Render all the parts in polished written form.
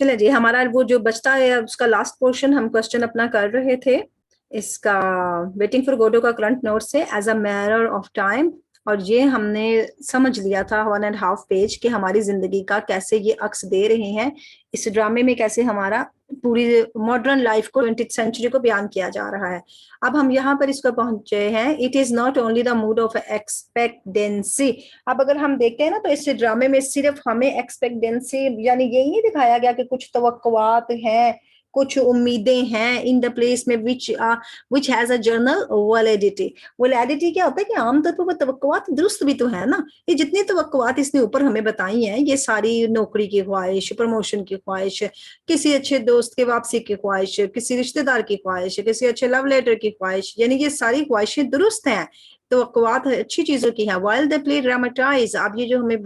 चलिए जी, हमारा वो जो बचता है उसका लास्ट पोर्शन हम क्वेश्चन अपना कर रहे थे इसका, वेटिंग फॉर गोडो का करंट नोट से as a matter of time. और ये हमने समझ लिया था 1.5 पेज कि हमारी जिंदगी का कैसे ये अक्स दे रहे हैं, इस ड्रामे में कैसे हमारा पूरी मॉडर्न लाइफ को 20th सेंचुरी को बयान किया जा रहा है। अब हम यहाँ पर इसको पहुंचे हैं, it is not only the mood of expectancy. अब अगर हम देखते हैं ना, तो इस ड्रामे में सिर्फ हमें एक्सपेक्टेंसी यानी यही नहीं दिखाया गया कि कुछ तवक्कुआत हैं, कुछ उम्मीदें हैं इन द प्लेस में which has a journal validity. Validity क्या होता है कि आमतौर पर वो तवक्कुआत दुरुस्त भी तो है ना। ये जितनी तवक्कुआत इसने ऊपर हमें बताई हैं, ये सारी नौकरी की ख्वाहिश, प्रमोशन की ख्वाहिश, किसी अच्छे दोस्त के वापसी की ख्वाहिश, किसी रिश्तेदार की ख्वाहिश, किसी अच्छे लव लेटर की ख्वाहिश, यानी ये सारी ख्वाहिशें दुरुस्त हैं, तवक्कुआत अच्छी चीजों की है। वाइल दे प्ले ड्रामाटाइज, अब ये जो हमें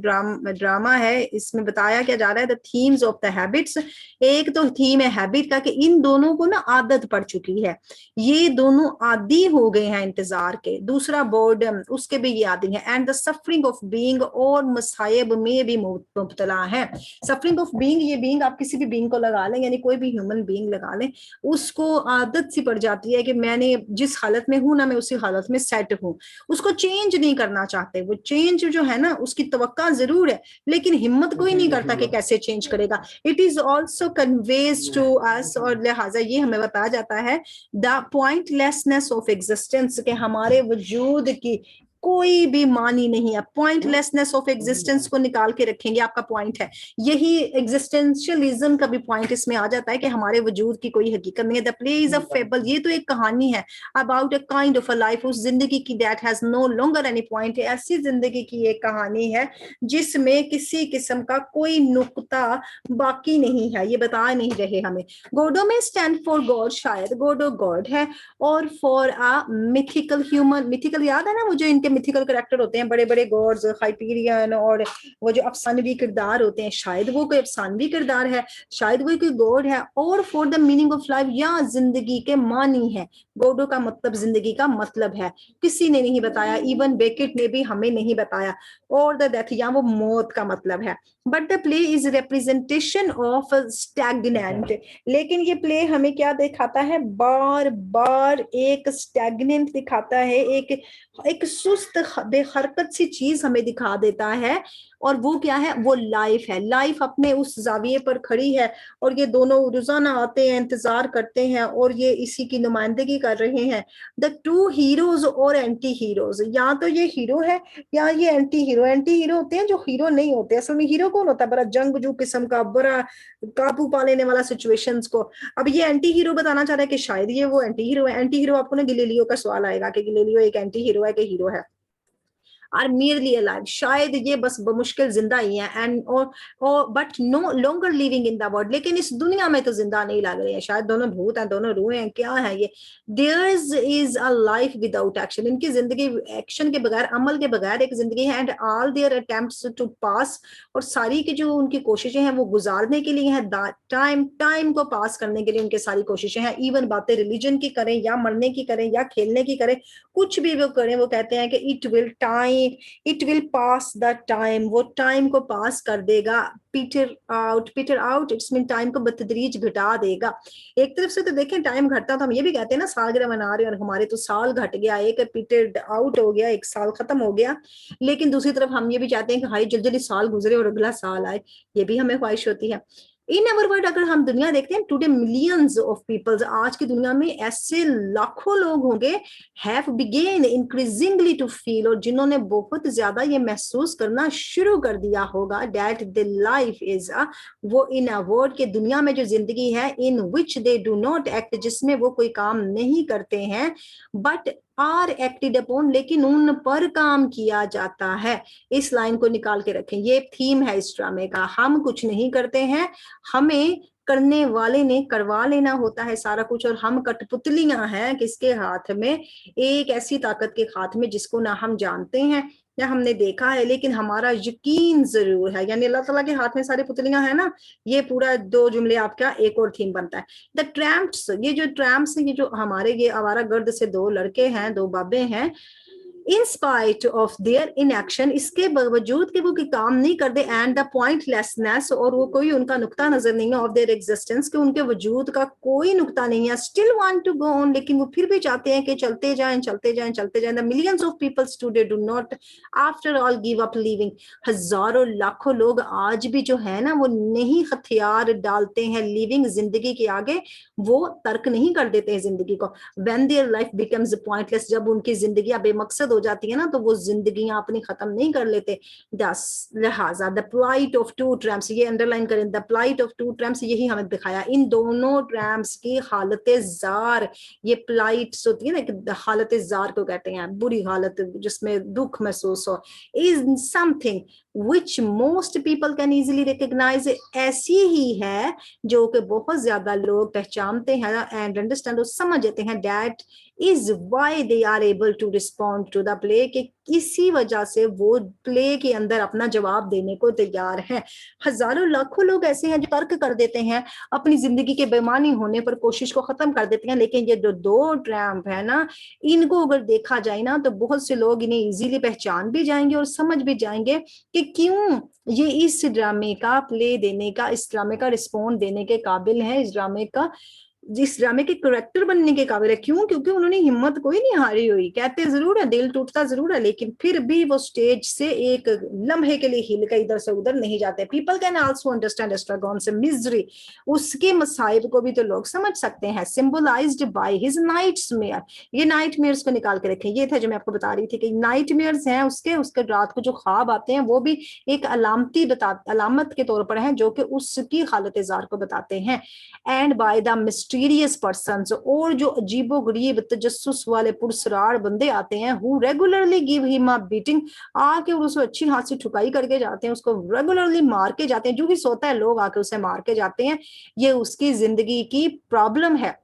ड्रामा है इसमें बताया क्या जा रहा है, the themes of the habits. एक तो थीम है हैबिट का कि इन दोनों को ना आदत पड़ चुकी है, ये दोनों आदी हो गए हैं इंतजार के। दूसरा बोर्डम, उसके भी ये आदी है। And the suffering of being, और मसायब में भी मुब्तला है। सफरिंग ऑफ बीइंग, ये बीइंग आप किसी भी बीइंग को लगा लें, यानी कोई भी ह्यूमन बीइंग लगा लें, उसको आदत सी पड़ जाती है कि मैंने जिस हालत में हूं ना, मैं उसी हालत में सेट हूं, उसको चेंज नहीं करना चाहते। वो चेंज जो है ना, उसकी तवक्का जरूर है, लेकिन हिम्मत कोई नहीं करता कि कैसे चेंज करेगा। It is also conveys to us, और लिहाजा ये हमें बताया जाता है द पॉइंटलेसनेस ऑफ एग्जिस्टेंस, के हमारे वजूद की कोई भी मानी नहीं है। पॉइंटलेसनेस ऑफ एग्जिस्टेंस को निकाल के रखेंगे, आपका पॉइंट है यही। एग्जिस्टेंशियलिज्म का भी पॉइंट इसमें आ जाता है कि हमारे वजूद की कोई हकीकत नहीं है। The play is a fable, ये तो एक कहानी है about a kind of a life, उस जिंदगी की that has no longer any point. ऐसी जिंदगी की एक कहानी है जिसमें किसी किस्म का कोई नुक्ता बाकी नहीं है, ये बता नहीं रहे हमें। गोडो में स्टैंड फॉर गॉड, शायद गोडो गॉड है, और for a mythical human. Mythical याद है ना, वो जो इनके मिथिकल करेक्टर होते हैं, बड़े बड़े गॉड्स, हाइपीरियन, और वो जो अफसानवी किरदार होते हैं, शायद वो कोई अफसानवी किरदार है, शायद वो कोई गॉड है। और for the meaning of life, या जिंदगी के मानी है। गोडो का मतलब जिंदगी का मतलब है, किसी ने नहीं बताया, इवन बेकेट ने भी हमें नहीं बताया। और द डेथ, या वो मौत का मतलब है। But the play is representation of stagnant, लेकिन ये प्ले हमें क्या दिखाता है, बार बार एक स्टैग्नेंट दिखाता है, एक सुस्त बेहरकत सी चीज हमें दिखा देता है। और वो क्या है, वो लाइफ है। लाइफ अपने उस जाविये पर खड़ी है, और ये दोनों रोजाना आते हैं, इंतजार करते हैं, और ये इसी की नुमाइंदगी कर रहे हैं। द टू हीरोज और एंटी हीरोज, या तो ये हीरो है या ये एंटी हीरो। एंटी हीरो होते हैं जो हीरो नहीं होते। असल में हीरो कौन होता है, बड़ा जंगजू किस्म का, बड़ा काबू पा लेने वाला सिचुएशंस को। अब ये एंटी हीरो बताना चाह रहा है कि शायद ये वो एंटी हीरो है। एंटी हीरो, आपको ना गिलेलियो का सवाल आएगा कि गिलेलियो एक एंटी हीरो है कि हीरो है। आर मियरली अलाइव, शायद ये बस बमुश्किल जिंदा ही है। एंड और but no longer living in the world, लेकिन इस दुनिया में तो जिंदा नहीं लग रहे हैं। शायद दोनों भूत हैं, दोनों रूह हैं, क्या है ये। Theirs is a life without action, इनकी जिंदगी एक्शन के बगैर, अमल के बगैर एक जिंदगी है। And all their attempts to pass, और सारी की जो उनकी कोशिशें हैं वो गुजारने के लिए हैं, टाइम को पास करने के लिए उनकी सारी कोशिशें हैं। इवन बातें रिलीजन की करें, या मरने की करें, या खेलने की करें, कुछ भी वो करें, वो कहते हैं कि it will pass the time, वो टाइम को पास कर देगा। Peter out it's mean time को बतदरीज घटा देगा। एक तरफ से तो देखें टाइम घटता, तो हम ये भी कहते हैं ना सालगिरह मना रहे हैं, और हमारे तो साल घट गया, एक पीटर आउट हो गया, एक साल खत्म हो गया। लेकिन दूसरी तरफ हम ये भी चाहते हैं कि हाई जल्दी जल्दी साल गुजरे और अगला साल आए, ये भी हमें ख्वाहिश होती है। इन अवर वर्ल्ड, अगर हम दुनिया देखते हैं, टुडे मिलियंस ऑफ पीपल्स, आज की दुनिया में ऐसे लाखों लोग होंगे, have begun increasingly to feel, और जिन्होंने बहुत ज्यादा ये महसूस करना शुरू कर दिया होगा, that the life is a, वो इन अ वर्ल्ड, के दुनिया में जो जिंदगी है, इन विच दे डू नॉट एक्ट, जिसमें वो कोई काम नहीं करते हैं, बट आर एक्टेड अपॉन, लेकिन उन पर काम किया जाता है। इस लाइन को निकाल के रखें, ये थीम है इस ड्रामे का। हम कुछ नहीं करते हैं, हमें करने वाले ने करवा लेना होता है सारा कुछ, और हम कठपुतलियां हैं किसके हाथ में, एक ऐसी ताकत के हाथ में जिसको ना हम जानते हैं या हमने देखा है, लेकिन हमारा यकीन जरूर है। यानी अल्लाह ताला के हाथ में सारी पुतलियां हैं ना। ये पूरा दो जुमले आपका एक और थीम बनता है। द ट्रैम्प्स, ये जो ट्रैम्प्स, ये जो हमारे ये आवारा गर्द से दो लड़के हैं, दो बाबे हैं, in spite of their inaction, इसके बावजूद कि वो कोई काम नहीं करते, एंड द पॉइंटलेसनेस, और वो कोई उनका नुक्ता नजर नहीं है, ऑफ देयर एग्जिस्टेंस, कि उनके वजूद का कोई नुक्ता नहीं है, still want to go on, लेकिन वो फिर भी चाहते हैं कि चलते जाएं चलते जाएं चलते जाएं। The millions of peoples today do not after all give up living, हजारों लाखों लोग आज भी जो है ना वो नहीं हथियार डालते हैं लिविंग, जिंदगी के आगे वो तर्क नहीं कर देते हैं जिंदगी को। When their life becomes pointless, जब उनकी जिंदगियां बेमकसद हो जाती है ना तो वो जिंदगियां अपनी खत्म नहीं कर लेते। दस लिहाजा द प्लाइट ऑफ टू ट्रैम्प्स, ये अंडरलाइन करें, द प्लाइट ऑफ टू ट्रैम्प्स, यही हमें दिखाया इन दोनों ट्रैम्प्स की हालत जार, ये प्लाइट्स होती है ना, हालत जार को कहते हैं, बुरी हालत जिसमें दुख महसूस हो, is something which most people can easily recognise, ऐसी ही है जो कि बहुत ज्यादा लोग पहचानते हैं एंड अंडरस्टैंड, समझ जाते हैं, that is why they are able to respond to the play, कि इसी वजह से वो प्ले के अंदर अपना जवाब देने को तैयार है। हजारों लाखों लोग ऐसे हैं जो तर्क कर देते हैं, अपनी जिंदगी के बेमानी होने पर कोशिश को खत्म कर देते हैं, लेकिन ये जो दो ट्रैम्प है ना, इनको अगर देखा जाए ना तो बहुत से लोग इन्हें इजीली पहचान भी जाएंगे और समझ भी जाएंगे कि क्यों ये इस ड्रामे का प्ले देने का, इस ड्रामे का रिस्पॉन्ड देने के काबिल है, इस ड्रामे का, जिस ड्रामे के करेक्टर बनने के काबिल है। क्यों? क्योंकि उन्होंने हिम्मत कोई नहीं हारी हुई, कहते जरूर है, दिल टूटता जरूर है, लेकिन फिर भी वो स्टेज से एक लम्हे के लिए हिल कर इधर से उधर नहीं जाते। पीपल कैन आल्सो अंडरस्टैंड एस्ट्रागॉन से मिजरी, उसके मसाइब को भी तो लोग समझ सकते हैं, सिंबलाइज्ड बाय हिज नाइटमेयर, ये नाइटमेयर्स को निकाल के रखें, ये था जो मैं आपको बता रही थी कि नाइटमेयर्स हैं उसके रात को जो ख्वाब आते हैं वो भी एक अलामत के तौर पर हैं जो कि उसकी हालत जार को बताते हैं। And by the mysterious persons, और जो अजीबो गरीब तजस्सुस वाले पुरसरार बंदे आते हैं, who regularly give him a beating, आके उसको अच्छी हाथ से ठुकाई करके जाते हैं, उसको रेगुलरली मार के जाते हैं, जो भी सोता है लोग आके उसे मार के जाते हैं। ये उसकी जिंदगी की प्रॉब्लम है,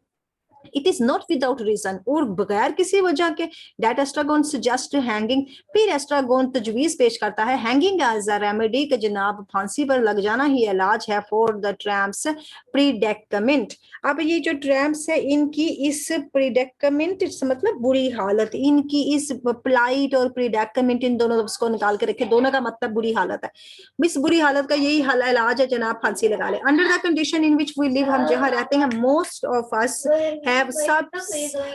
it is not without reason, और बगैर किसी वजह के। दैट एस्ट्रागोन सजेस्ट हैंगिंग, फिर एस्ट्रागोन तजवीज पेश करता है हैंगिंग एज अ रेमेडी, के जनाब फांसी पर लग जाना ही इलाज है, फॉर द ट्रैम्प्स प्रीडेक्टमेंट। अब ये जो ट्रैम्प्स है इनकी इस प्रीडेक्टमेंट मतलब बुरी हालत, इनकी इस प्लाइट और प्रीडेक्टमेंट, इन दोनों को निकाल के रखे, दोनों का मतलब बुरी हालत है। इस बुरी हालत का यही इलाज है जनाब फांसी लगा ले। Under the condition in which we live, हम जहाँ रहते हैं, most of us have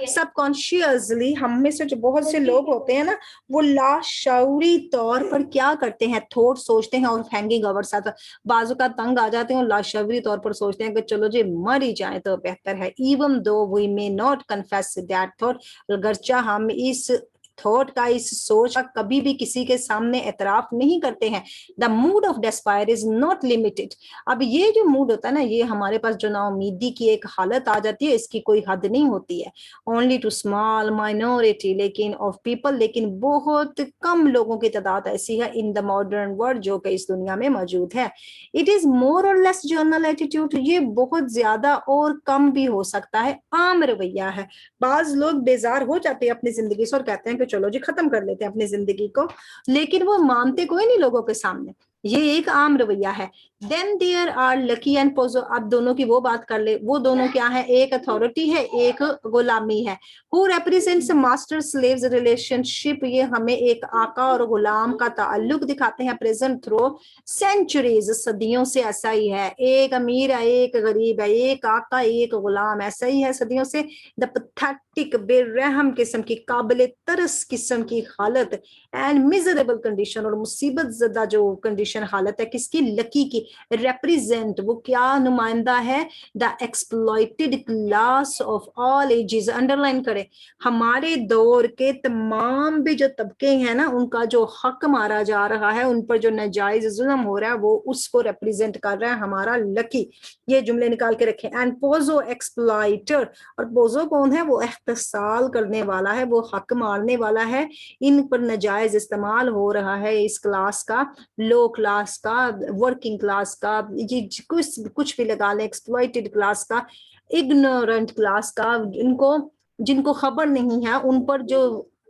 subconsciously, हम में से जो बहुत से लोग होते हैं ना वो लाशऊरी तौर पर क्या करते हैं, थॉट सोचते हैं और हैंगिंग ओवर साथ बाजू का तंग आ जाते हैं और लाशऊरी तौर पर सोचते हैं कि चलो जी मर ही जाए तो बेहतर है। Even though we may not confess that thought, अगरचा हम इस थॉट का, इस सोच का कभी भी किसी के सामने एतराफ नहीं करते हैं। The mood of despair is not limited, अब ये जो मूड होता है ना, ये हमारे पास जो नाउमीदी की एक हालत आ जाती है, इसकी कोई हद नहीं होती है। ओनली टू स्मॉल माइनॉरिटी लेकिन ऑफ पीपल, लेकिन बहुत कम लोगों की तादाद ऐसी है इन द मॉडर्न वर्ल्ड जो कि इस दुनिया में मौजूद है। इट इज मोर और लेस जनरल एटीट्यूड, ये बहुत ज्यादा और कम भी हो सकता है, आम रवैया है। बाज लोग बेजार हो जाते हैं अपनी जिंदगी से और कहते हैं कि चलो जी खत्म कर लेते हैं अपनी जिंदगी को, लेकिन वो मानते कोई नहीं लोगों के सामने, ये एक आम रवैया है। Then there are Lucky and Pozzo, अब दोनों की वो बात कर ले, वो दोनों क्या है, एक अथॉरिटी है एक गुलामी है। Who represents master slaves relationship, ये हमें एक आका और गुलाम का ताल्लुक दिखाते हैं प्रेजेंट थ्रू सेंचुरीज, सदियों से ऐसा ही है, एक अमीर है एक गरीब है, एक आका एक गुलाम, ऐसा ही है सदियों से। द पथेटिक, बेरहम किस्म की, काबिल तरस किस्म की हालत, एंड मिजरेबल कंडीशन, और मुसीबत ज़दा जो कंडीशन हालत है किसकी, लकी की, रेप्रेजेंट, वो क्या नुमाइंदा है, the exploited class of all ages, underline करें, हमारे दौर के तमाम भी जो तबके हैं ना उनका जो हक मारा जा रहा है, उन पर जो नाजायज जुल्म हो रहा है, वो उसको रिप्रेजेंट कर रहा है हमारा लकी। ये जुमले निकाल के रखें। एंड पोजो एक्सप्लॉइटर, और पोजो कौन है, वो इख्तिसाल करने वाला है, वो हक मारने वाला है, इन पर नाजायज इस्तेमाल हो रहा है इस क्लास का, लो क्लास का, वर्किंग क्लास का, ये कुछ भी लगा लें, एक्सप्लॉइटेड क्लास का, इग्नोरेंट क्लास का, इनको जिनको खबर नहीं है उन पर जो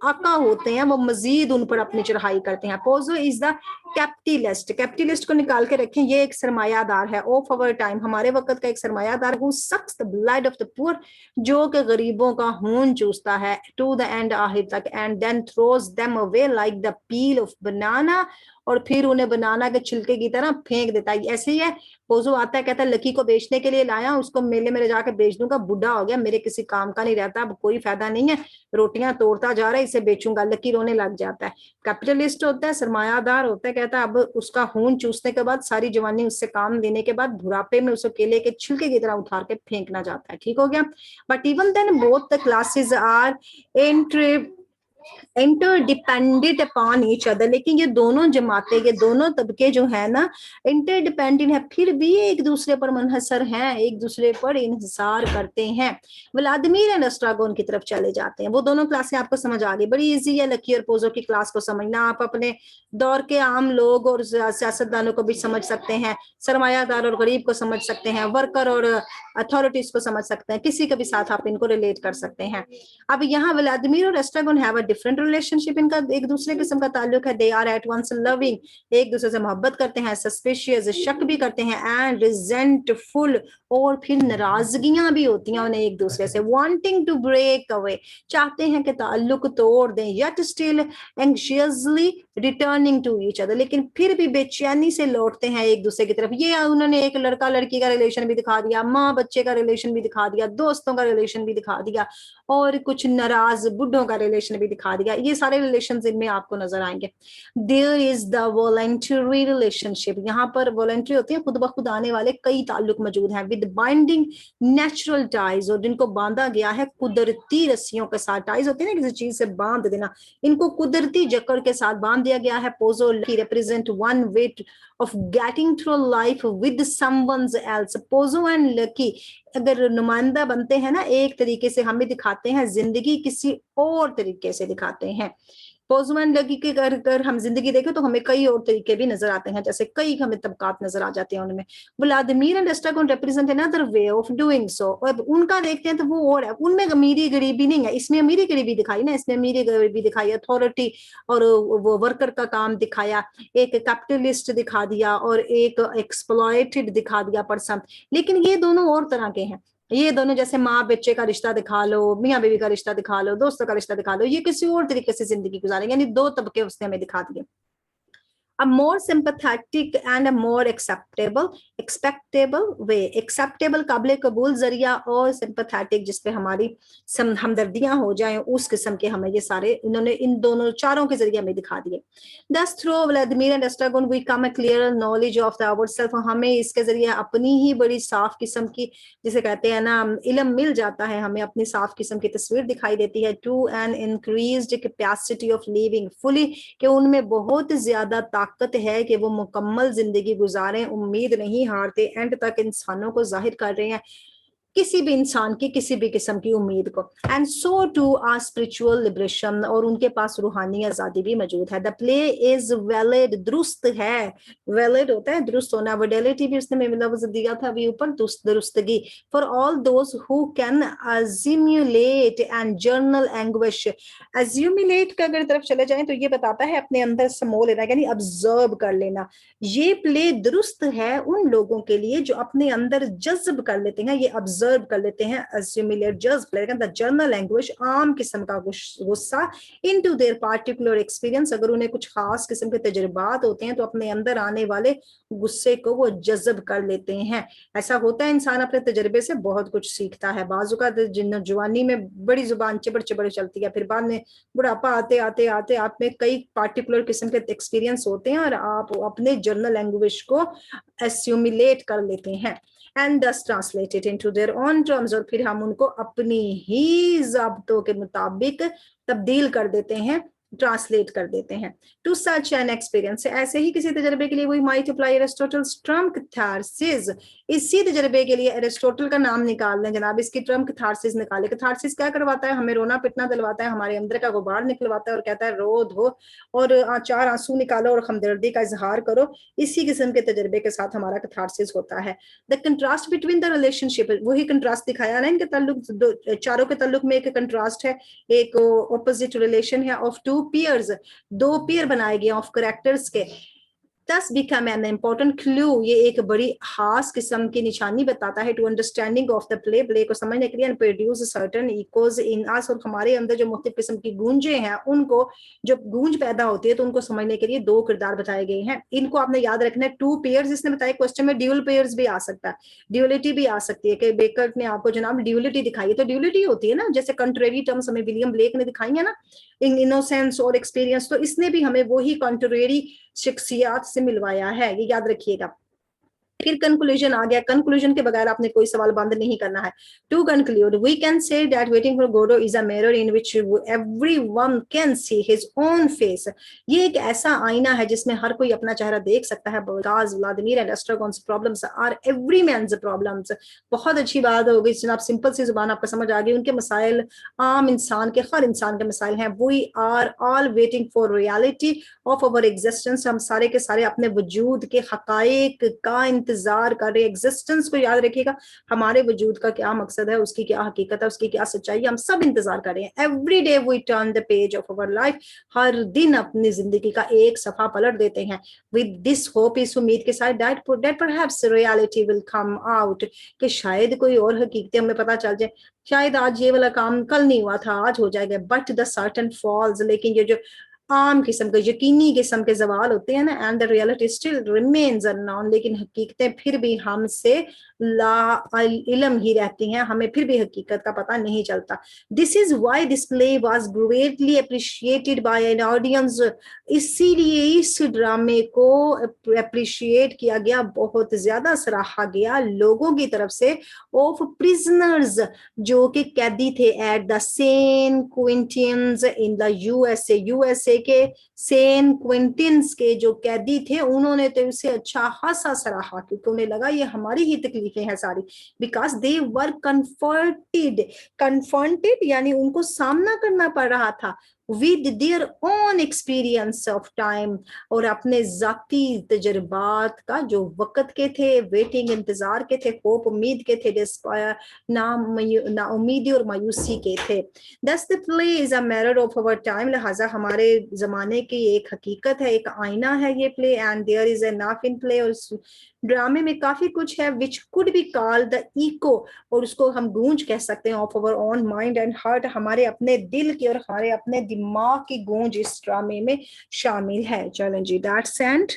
आका होते हैं वो मजीद उन पर अपनी चढ़ाई करते हैं। Pozzo is the capitalist, capitalist को निकाल के रखें, ये एक सरमायादार है ऑफ अवर टाइम, हमारे वक्त का एक सरमायादार, who sucks the blood of the poor, जो कि गरीबों का खून चूसता है, टू द एंड आखिर तक, and then throws them away like the peel of banana, और फिर उन्हें बनाना के छिलके की तरह फेंक देता है। ऐसे ही है, पोजो आता है कहता है लकी को बेचने के लिए लाया, उसको मेले में ले जाकर बेच दूंगा, बुढ़ा हो गया, मेरे किसी काम का नहीं रहता, अब कोई फायदा नहीं है, रोटियां तोड़ता जा रहा है, इसे बेचूंगा, लकी रोने लग जाता है। कैपिटलिस्ट होता है, सरमायादार होता है, कहता है अब उसका खून चूसने के बाद, सारी जवानी उससे काम लेने के बाद, बुढ़ापे में उसे केले के छिलके की तरह उतार के फेंकना जाता है। ठीक हो गया। But even then both the classes are interdependent upon each other, लेकिन ये दोनों जमातें, ये दोनों तबके जो है ना, इंटरडिपेंडेंट है, फिर भी एक दूसरे पर मुनहसर हैं, एक दूसरे पर इंहिसार करते हैं। व्लादिमीर एंड एस्ट्रागोन की तरफ चले जाते हैं। वो दोनों क्लासें आपको समझ आ गई, बड़ी इजी है लकी और पोजो की क्लास को समझना। आप अपने दौर के आम लोग और सियासतदानों को भी समझ सकते हैं, सरमायादार और गरीब को समझ सकते हैं, वर्कर और अथॉरिटीज को समझ सकते हैं, किसी के भी साथ आप इनको रिलेट कर सकते हैं। अब यहाँ व्लादिमीर और Estragon have a different relationship, इनका एक दूसरे किस्म का ताल्लुक है। They are at once loving, एक दूसरे से मोहब्बत करते हैं, सस्पिशियस, शक भी करते हैं, एंड रिजेंटफुल, और फिर नाराजगियां भी होती हैं उन्हें एक दूसरे से। वांटिंग टू ब्रेक अवे, चाहते हैं कि ताल्लुक तोड़ दें, yet still anxiously returning to each other, लेकिन फिर भी बेचैनी से लौटते हैं एक दूसरे की तरफ। ये उन्होंने एक लड़का लड़की का रिलेशन भी दिखा दिया, माँ बच्चे का रिलेशन भी दिखा दिया, दोस्तों का रिलेशन भी दिखा दिया, और कुछ नाराज बुढ़ों का रिलेशन भी दिखा दिया। ये सारे रिलेशन इनमें आपको नजर आएंगे। There is the voluntary relationship, यहाँ पर वॉलंटरी होती है, खुद ब खुद आने वाले कई ताल्लुक मौजूद हैं। विद बाइंडिंग नेचुरल टाइज, और जिनको बांधा गया है कुदरती रस्सियों के साथ, टाइज होती है ना किसी चीज से बांध देना, इनको कुदरती जकड़ के साथ बांध दिया गया है। Pozzo represent one way of getting through life with someone else. Pozzo and lucky अगर नुमाइंदा बनते हैं ना, एक तरीके से हमें दिखाते हैं जिंदगी किसी और तरीके से दिखाते हैं। पोजो एंड लकी के कर हम जिंदगी देखें तो हमें कई और तरीके भी नजर आते हैं, जैसे कई हमें तबकात नजर आ जाते हैं उनमें। Vladimir and Estragon represent another way of doing so, अब उनका देखते हैं तो वो और है, उनमें अमीरी गरीबी नहीं है, इसमें अमीरी गरीबी दिखाई ना, इसमें अमीरी गरीबी दिखाई, अथॉरिटी और वो वर्कर का काम दिखाया, एक कैपिटलिस्ट दिखा दिया और एक एक्सप्लॉयटेड दिखा दिया पर्सन। लेकिन ये दोनों और तरह के हैं, ये दोनों जैसे माँ बच्चे का रिश्ता दिखा लो, मियाँ बीवी का रिश्ता दिखा लो, दोस्तों का रिश्ता दिखा लो, ये किसी और तरीके से जिंदगी गुजारेंगे, यानी दो तबके उसने हमें दिखा दिए। A more sympathetic and a more acceptable way, acceptable काबिल कबूल जरिया, और sympathetic जिसपे हमारी हमदर्दियां हो जाएं, उस किस्म के हमें ये सारे इन्होंने इन दोनों चारों के जरिए हमें दिखा दिए। Thus through Vladimir and Estragon we come a clearer knowledge of the ourself, हमें इसके जरिए अपनी ही बड़ी साफ किस्म की, जिसे कहते हैं ना, इल्म मिल जाता है, हमें अपनी साफ किस्म की तस्वीर दिखाई देती है। To an increased capacity of living fully, कि उनमें बहुत ज्यादा ताकत है कि वो मुकम्मल जिंदगी गुजारें, उम्मीद नहीं हारते, एंड तक इंसानों को जाहिर कर रहे हैं, किसी भी इंसान की किसी भी किस्म की उम्मीद को। And so to a spiritual liberation, और उनके पास रूहानी आजादी भी मौजूद है। द प्ले इज वैलिड, दुरुस्त है, वैलिड होता है दुरुस्त होना, वैलिडिटी भी उसने लफ्ज दिया था अभी ऊपर, दुरुस्तगी। For all those who can accumulate and eternal anguish, accumulate का अगर तरफ चले जाएं तो ये बताता है अपने अंदर समो लेना, यानी ऑब्जर्व कर लेना। ये प्ले दुरुस्त है उन लोगों के लिए जो अपने अंदर जज्ब कर लेते हैं, ये ऑब्जर्व कर लेते हैं, assimilate जज्ब लेते हैं, the journal language, आम किस्म का गुस्सा, into their particular experience, अगर उन्हें कुछ खास किस्म के तजुर्बात होते हैं तो अपने अंदर आने वाले गुस्से को वो जज्ब कर लेते हैं। ऐसा होता है, इंसान अपने तजर्बे से बहुत कुछ सीखता है। बाजू का जवानी में बड़ी जुबान चिबड़ चिबड़ चलती है, फिर बाद में बुढ़ापा आते आते आते आप में कई पार्टिकुलर किस्म के एक्सपीरियंस होते हैं और आप अपने जर्नल लैंग्वेज को एस्यूमिलेट कर लेते हैं, एंड दस translated into their own terms, और फिर हम उनको अपनी ही ज़ाब्तों के मुताबिक तब्दील कर देते हैं, ट्रांसलेट कर देते हैं। टू सच एन एक्सपीरियंस, ऐसे ही किसी तजर्बे के लिए we might apply Aristotle's term catharsis. इसी तजर्बे के लिए एरिस्टोटल का नाम निकाल लें जनाब, इसकी टर्म कैथारसिस निकाले। कैथारसिस क्या करवाता है? हमें रोना पिटना दिलवाता है, हमारे अंदर का गुबार निकलवाता है और कहता है रो धो और चार आंसू निकालो और हमदर्दी का इजहार करो। इसी किस्म के तजर्बे के साथ हमारा कैथारसिस होता है। The contrast between the relationship, वही कंट्रास्ट दिखाया ना इनके ताल्लुक, चारों के ताल्लुक में एक कंट्रास्ट है, एक ऑपोजिट रिलेशन है ऑफ टू पीयर्स, दो पीयर बनाए गए ऑफ करेक्टर्स के। Thus become an important clue, ये एक बड़ी खास किस्म की निशानी बताता है to understanding of the play, play को समझने के लिए, and produce certain echoes in us, और हमारे अंदर जो मुख्तलिफ किस्म की गूंजे हैं उनको, जो गूंज पैदा होती है तो उनको समझने के लिए दो किरदार बताए गए हैं। इनको आपने याद रखना है। टू पेयर्स इसने बताया क्वेश्चन में, ड्यूल पेयर्स भी आ सकता है, ड्यूलिटी भी आ सकती है कि बेकर ने आपको जनाब ड्यूलिटी दिखाई है, तो ड्यूलिटी होती है ना, जैसे कंट्रेरी टर्म्स हमें विलियम ब्लेक ने दिखाई है ना, इन इनोसेंस और एक्सपीरियंस, तो इसने भी हमें वही कंट्रेरी शख्सियात से मिलवाया है, ये याद रखिएगा। फिर कंक्लूजन आ गया, कंक्लूजन के बगैर आपने कोई सवाल बंद नहीं करना है। To conclude we can say that waiting for Godot is a mirror in which everyone can see his own face, ये एक ऐसा आईना है जिसमें हर कोई अपना चेहरा देख सकता है। Because Vladimir and Estragon's problems are everyman's problems, बहुत अच्छी बात हो गई जनाब, सिंपल सी जुबान आपको समझ आ गई। उनके मसाइल आम इंसान के, हर इंसान के मसाइल हैं। We are all waiting for reality of our existence, हम सारे के सारे अपने वजूद के हकाइक का इंतजार कर रहे। एग्जिस्टेंस को याद रखिएगा, हमारे वजूद का क्या मकसद है, उसकी क्या हकीकत है, उसकी क्या सच्चाई, हम सब इंतजार कर रहे हैं। Every day we turn the page of our life, हर दिन अपनी जिंदगी का एक सफा पलट देते हैं। विद दिस होप, इस उम्मीद के साथ, that perhaps reality will come out, कि शायद कोई और हकीकतें हमें पता चल जाए। शायद आज ये वाला काम कल नहीं हुआ था, आज हो जाएगा। बट द सर्टन फॉल्स, लेकिन ये जो आम किस्म के, यकीनी किस्म के जवाल होते हैं ना, and the reality still remains unknown, लेकिन हकीकतें फिर भी हमसे ला इल्म ही रहती हैं, हमें फिर भी हकीकत का पता नहीं चलता। This is why this play was greatly appreciated by an audience, इसीलिए इस ड्रामे को अप्रिशिएट किया गया, बहुत ज्यादा सराहा गया लोगों की तरफ से, ऑफ प्रिजनर्स, जो कि कैदी थे, at the San Quentins in the USA, USA के सेन क्विंटिन्स के जो कैदी थे, उन्होंने तो इसे अच्छा खासा सराहा, क्योंकि उन्हें लगा ये हमारी ही तकलीफें हैं सारी। बिकॉज दे वर कन्फ्रंटेड यानी उनको सामना करना पड़ रहा था with their own experience of time, और अपने जाती तजर्बात का, जो वक्त के थे, वेटिंग इंतजार के थे, होप उम्मीद के थे, डिस्पायर ना उम्मीदी और मायूसी के थे। दस the play is a mirror of our time, लिहाजा हमारे जमाने की एक हकीकत है, एक आईना है ये play. And there is enough in play, और ड्रामे में काफी कुछ है, which could be called the echo, और उसको हम गूंज कह सकते हैं, of our own mind and heart, हमारे अपने दिल की और हमारे अपने दिमाग की गूंज इस ड्रामे में शामिल है। चलें जी, दैट्स एंड